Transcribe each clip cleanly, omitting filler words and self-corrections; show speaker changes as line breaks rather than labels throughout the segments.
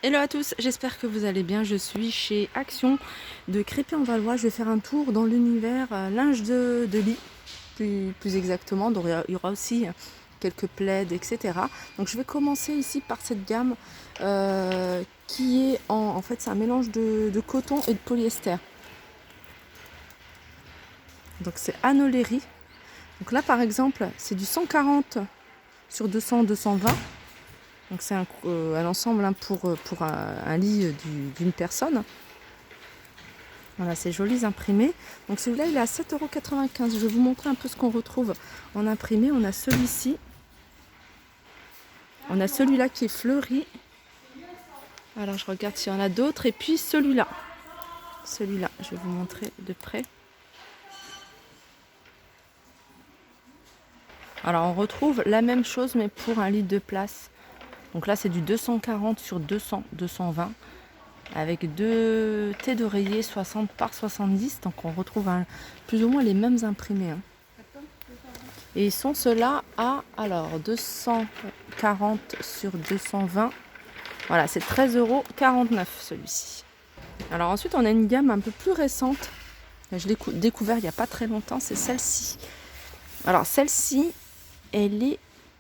Hello à tous, j'espère que vous allez bien. Je suis chez Action de Crépy-en-Valois. Je vais faire un tour dans l'univers linge de lit, plus exactement. Donc, il y aura aussi quelques plaids, etc. Donc je vais commencer ici par cette gamme qui est en fait c'est un mélange de coton et de polyester. Donc c'est Anolerie. Donc là par exemple c'est du 140 sur 200, 220. Donc c'est un ensemble pour un lit d'une personne. Voilà, ces jolis imprimés. Donc celui-là, il est à 7,95 €. Je vais vous montrer un peu ce qu'on retrouve en imprimé. On a celui-ci. On a celui-là qui est fleuri. Alors je regarde s'il y en a d'autres. Et puis celui-là. Celui-là, je vais vous montrer de près. Alors on retrouve la même chose mais pour un lit de place. Donc là c'est du 240 sur 200, 220. Avec deux thés d'oreiller 60 par 70. Donc on retrouve plus ou moins les mêmes imprimés. Et ils sont ceux-là à 240 sur 220. Voilà, c'est 13,49 € celui-ci. Alors ensuite on a une gamme un peu plus récente. Je l'ai découvert il n'y a pas très longtemps, c'est celle-ci. Alors celle-ci,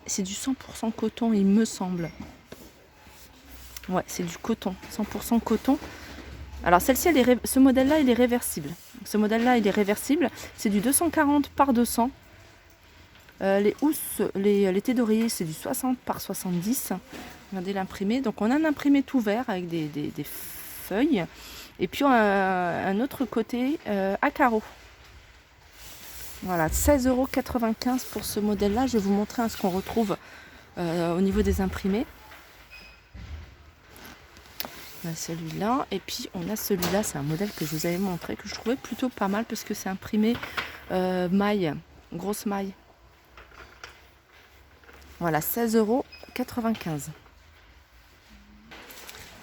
c'est du 100% coton il me semble. Ouais, c'est du coton, 100% coton. Alors celle-ci, ce modèle-là, il est réversible. Ce modèle-là, il est réversible. C'est du 240 par 200. Les housses, les thés d'oreiller, c'est du 60 par 70. Regardez l'imprimé. Donc on a un imprimé tout vert avec des feuilles. Et puis un autre côté à carreaux. Voilà, 16,95 € pour ce modèle-là. Je vais vous montrer ce qu'on retrouve au niveau des imprimés. On a celui-là et puis on a celui-là, c'est un modèle que je vous avais montré que je trouvais plutôt pas mal parce que c'est imprimé maille, grosse maille. Voilà, 16,95 €.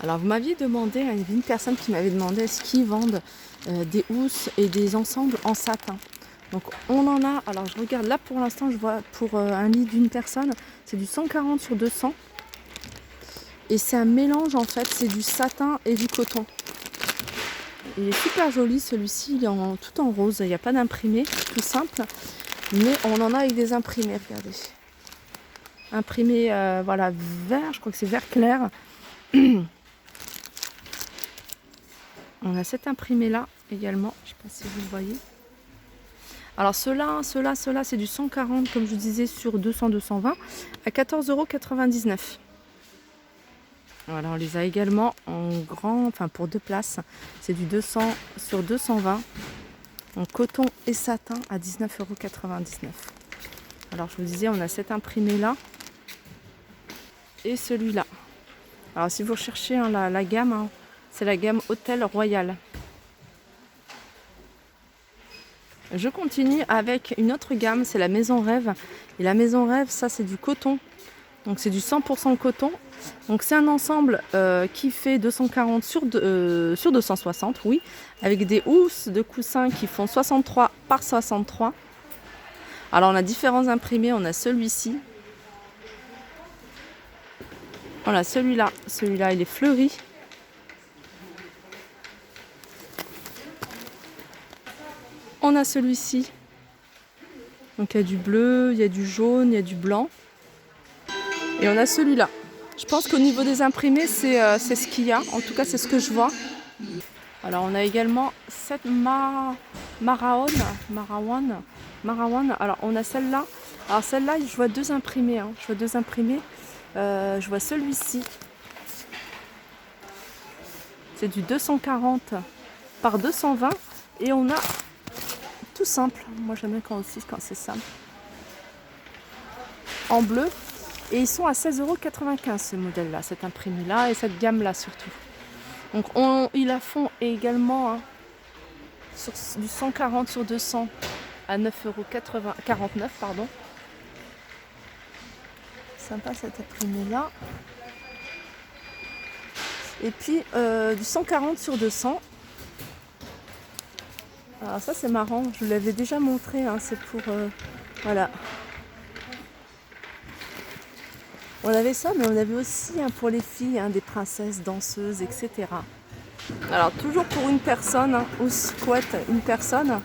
Alors vous m'aviez demandé, il y avait une personne qui m'avait demandé est-ce qu'ils vendent des housses et des ensembles en satin. Donc on en a, alors je regarde là pour l'instant, je vois pour un lit d'une personne, c'est du 140 sur 200. Et c'est un mélange en fait, c'est du satin et du coton. Il est super joli celui-ci, il est tout en rose, il n'y a pas d'imprimé, tout simple. Mais on en a avec des imprimés, regardez. Imprimé voilà, vert, je crois que c'est vert clair. On a cet imprimé là également, je ne sais pas si vous le voyez. Alors ceux-là, c'est du 140 comme je vous disais sur 200, 220 à 14,99 €. Voilà, on les a également en grand, enfin pour 2 places. C'est du 200 sur 220 en coton et satin à 19,99 €. Alors je vous disais, on a cet imprimé là et celui-là. Alors si vous recherchez la gamme, c'est la gamme Hôtel Royal. Je continue avec une autre gamme, c'est la Maison Rêve. Et la Maison Rêve, ça c'est du coton. Donc c'est du 100% coton. Donc c'est un ensemble qui fait 240 sur 260, oui, avec des housses de coussins qui font 63 par 63. Alors on a différents imprimés, on a celui-ci. Voilà, celui-là il est fleuri. On a celui-ci. Donc il y a du bleu, il y a du jaune, il y a du blanc. Et on a celui-là. Je pense qu'au niveau des imprimés, c'est ce qu'il y a. En tout cas, c'est ce que je vois. Alors, on a également cette Marawan. Alors, on a celle-là. Alors, celle-là, je vois deux imprimés. Je vois deux imprimés. Je vois celui-ci. C'est du 240 par 220. Et on a tout simple. Moi, j'aime bien quand c'est simple. En bleu. Et ils sont à 16,95 € ce modèle-là, cet imprimé-là et cette gamme-là surtout. Donc ils la font également sur du 140 sur 200 à 9,49 €, pardon. Sympa cet imprimé-là. Et puis du 140 sur 200. Alors ça c'est marrant, je vous l'avais déjà montré, c'est pour voilà. On avait ça, mais on avait aussi pour les filles des princesses, danseuses, etc. Alors toujours pour une personne, ou squat une personne.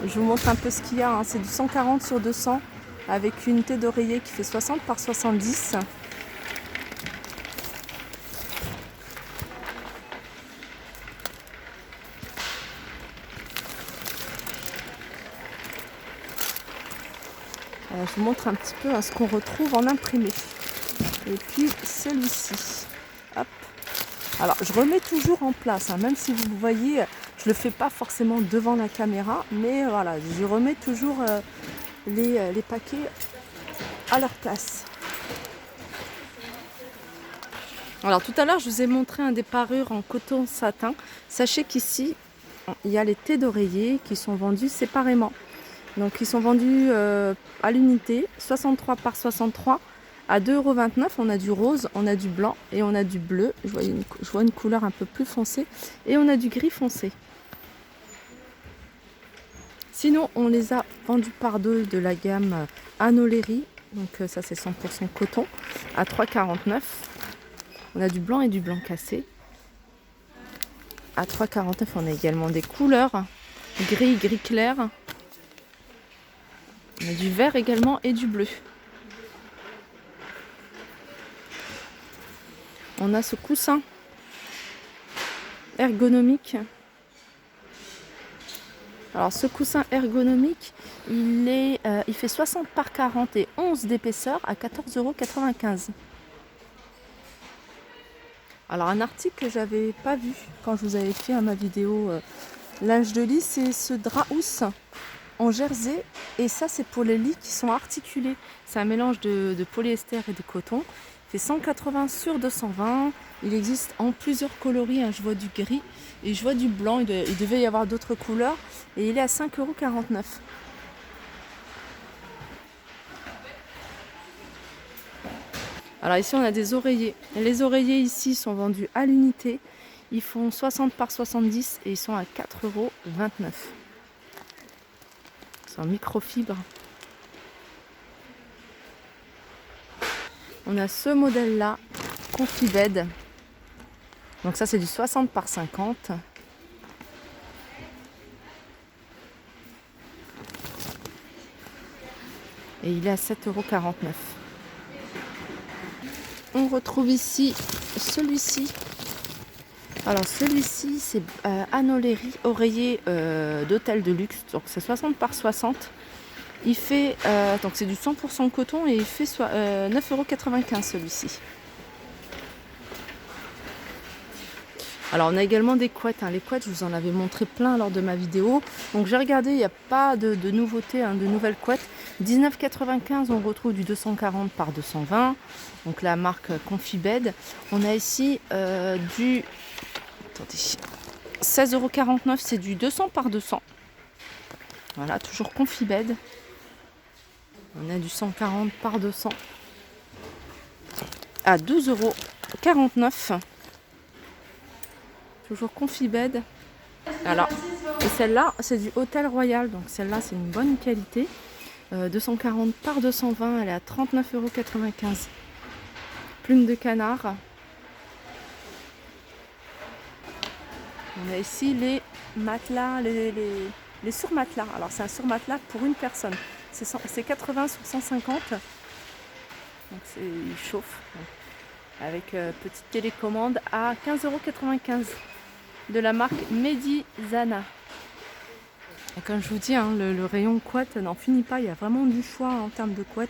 Je vous montre un peu ce qu'il y a. C'est du 140 sur 200 avec une unité d'oreiller qui fait 60 par 70. Je vous montre un petit peu ce qu'on retrouve en imprimé. Et puis celui-ci. Hop. Alors je remets toujours en place, même si vous voyez, je ne le fais pas forcément devant la caméra, mais voilà, je remets toujours les paquets à leur place. Alors tout à l'heure je vous ai montré des parures en coton satin. Sachez qu'ici il y a les thés d'oreiller qui sont vendus séparément. Donc ils sont vendus à l'unité, 63 par 63 à 2,29 €. On a du rose, on a du blanc et on a du bleu. Je vois une couleur un peu plus foncée et on a du gris foncé. Sinon on les a vendus par deux de la gamme Anoleri. Donc ça c'est 100% coton à 3,49 €. On a du blanc et du blanc cassé. À 3,49 €, on a également des couleurs gris, gris clair. On a du vert également et du bleu. On a ce coussin ergonomique. Alors ce coussin ergonomique, il fait 60 par 40 et 11 d'épaisseur à 14,95 €. Alors un article que j'avais pas vu quand je vous avais fait ma vidéo linge de lit, c'est ce drap housse en jersey, et ça c'est pour les lits qui sont articulés. C'est un mélange de polyester et de coton. Il fait 180 sur 220. Il existe en plusieurs coloris. Je vois du gris et je vois du blanc. Il devait y avoir d'autres couleurs et il est à 5,49 €. Alors ici on a des oreillers. Les oreillers ici sont vendus à l'unité. Ils font 60 par 70 et ils sont à 4,29 €. C'est en microfibre. On a ce modèle là, Confibed. Donc ça c'est du 60 par 50. Et il est à 7,49 €. On retrouve ici celui-ci. Alors celui-ci c'est Anoleri, oreiller d'hôtel de luxe. Donc c'est 60 par 60. Il fait, donc c'est du 100% coton et il fait 9,95 € celui-ci. Alors on a également des couettes. Les couettes, je vous en avais montré plein lors de ma vidéo. Donc j'ai regardé, il n'y a pas de nouveautés, de nouvelles couettes. 19,95 €, on retrouve du 240 par 220. Donc la marque Confibed. On a ici du... Attendez. 16,49 €, c'est du 200 par 200. Voilà, toujours Confibed. On a du 140 par 200 à 12,49 €. Toujours Confibed. Alors, et celle-là, c'est du Hôtel Royal. Donc celle-là, c'est une bonne qualité. 240 par 220, elle est à 39,95 €. Plume de canard. On a ici les matelas, les surmatelas. Alors c'est un surmatelas pour une personne. C'est 80 sur 150. Donc il chauffe. Avec petite télécommande à 15,95 € de la marque Medizana. Et comme je vous dis, le rayon couette n'en finit pas. Il y a vraiment du choix en termes de couette.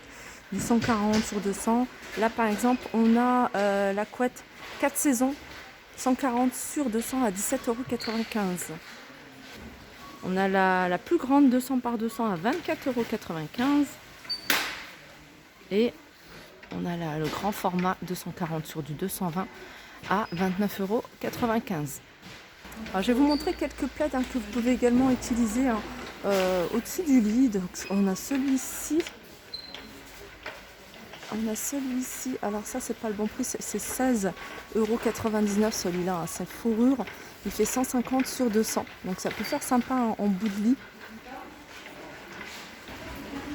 Du 140 sur 200. Là par exemple, on a la couette 4 saisons. 140 sur 200 à 17,95 €. On a la plus grande 200 par 200 à 24,95 €. Et on a le grand format 240 sur du 220 à 29,95 €. Alors, je vais vous montrer quelques plaids que vous pouvez également utiliser au-dessus du lit. Donc, on a celui-ci. Alors ça c'est pas le bon prix, c'est 16,99 € celui-là. Cette fourrure, il fait 150 sur 200. Donc ça peut faire sympa en bout de lit.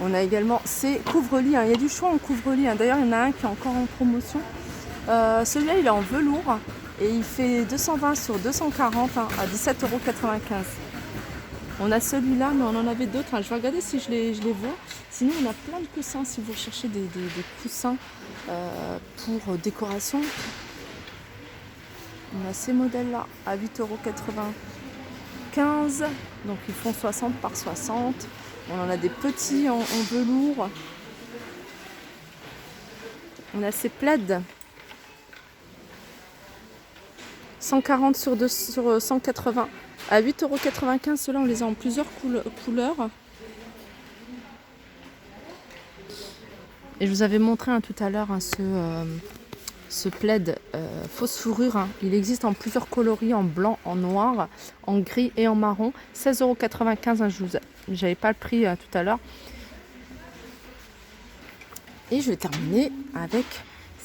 On a également ces couvre-lits, hein. Il y a du choix en couvre-lit, hein. D'ailleurs il y en a un qui est encore en promotion. Celui-là il est en velours et il fait 220 sur 240 hein, à 17,95 €. On a celui-là, mais on en avait d'autres, hein. Je vais regarder si je les vois. Sinon on a plein de coussins si vous recherchez des coussins pour décoration. On a ces modèles-là à 8,95 €. Donc ils font 60 par 60. On en a des petits en velours. On a ces plaids. 140 sur 180 à 8,95 €. Ceux-là, on les a en plusieurs couleurs. Et je vous avais montré tout à l'heure ce plaid fausse fourrure. Hein. Il existe en plusieurs coloris, en blanc, en noir, en gris et en marron. 16,95 €. Hein, j'avais pas le prix tout à l'heure. Et je vais terminer avec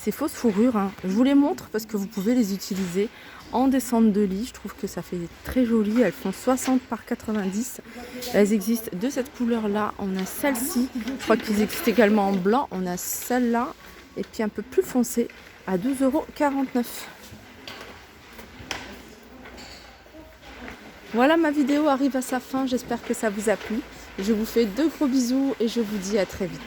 ces fausses fourrures. Hein. Je vous les montre parce que vous pouvez les utiliser en descente de lit. Je trouve que ça fait très joli. Elles font 60 par 90. Elles existent de cette couleur-là. On a celle-ci. Je crois qu'ils existent également en blanc. On a celle-là. Et puis un peu plus foncée à 12,49 €. Voilà, ma vidéo arrive à sa fin. J'espère que ça vous a plu. Je vous fais de gros bisous et je vous dis à très vite.